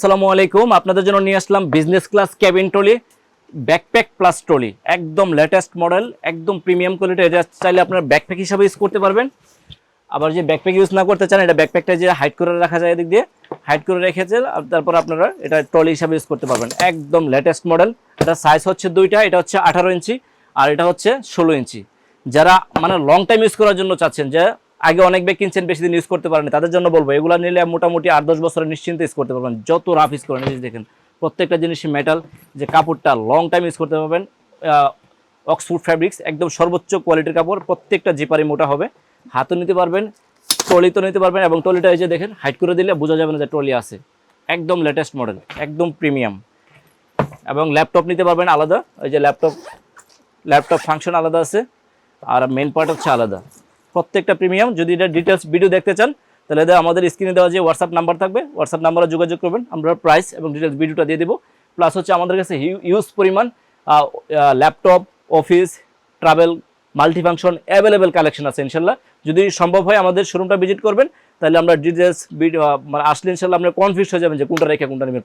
আসসালামু আলাইকুম। আপনাদের জন্য নিয়ে আসলাম business class cabin trolley, backpack plus trolley, একদম লেটেস্ট মডেল, একদম প্রিমিয়াম কোয়ালিটি। এটা চাইলে আপনারা ব্যাকপ্যাক হিসাবে ইউজ করতে পারবেন। আবার যে ব্যাকপ্যাক ইউজ না করতে চান, এটা ব্যাকপ্যাকটা যে হাইড করে রাখা যায়, এদিক দিয়ে হাইড করে রেখেছে, তারপর আপনারা এটা ট্রলি হিসাবে ইউজ করতে পারবেন। একদম লেটেস্ট মডেল। এটা সাইজ হচ্ছে দুইটা, এটা হচ্ছে 18 ইঞ্চি আর এটা হচ্ছে 16 ইঞ্চি। যারা মানে লং টাইম ইউজ করার জন্য চাচ্ছেন, যে আগে অনেক ব্যাগ কিনছেন বেশি দিন ইউজ করতে পারেন, তাদের জন্য বলবো এগুলো নিলে মোটামুটি 8-10 বছরের নিশ্চিন্তে ইউজ করতে পারবেন। যত রাফ ইউজ করেন, দেখেন প্রত্যেকটা জিনিসই মেটাল, যে কাপড়টা লং টাইম ইউজ করতে পারবেন। অক্সফোর্ড ফ্যাব্রিক্স, একদম সর্বোচ্চ কোয়ালিটির কাপড়, প্রত্যেকটা জিপারি মোটা হবে। হাতও নিতে পারবেন, ট্রলিতে নিতে পারবেন। এবং ট্রলিটা এই যে দেখেন হাইড করে দিলে বোঝা যাবে না যে ট্রলি আছে। একদম লেটেস্ট মডেল, একদম প্রিমিয়াম। এবং ল্যাপটপ নিতে পারবেন আলাদা, ওই যে ল্যাপটপ ফাংশন আলাদা আছে, আর মেন পার্ট হচ্ছে আলাদা। প্রত্যেকটা প্রিমিয়াম। যদি এটা ডিটেলস ভিডিও দেখতে চান, তাহলে আমাদের স্ক্রিনে দেওয়া যে হোয়াটসঅ্যাপ নাম্বার থাকবে, হোয়াটসঅ্যাপ নাম্বারে যোগাযোগ করবেন, আমরা প্রাইস এবং ডিটেলস ভিডিওটা দিয়ে দেবো। প্লাস হচ্ছে আমাদের কাছে হিউজ পরিমাণ laptop, office, travel, multifunction available collection আছে ইনশাল্লাহ। যদি সম্ভব হয় আমাদের শোরুমটা ভিজিট করবেন, তাহলে আমরা ডিটেলস ভিডিও আসলে ইনশাল্লাহ আপনারা কনফিউজ হয়ে যাবেন যে কোনটা রেখে কোনটা নেবেন।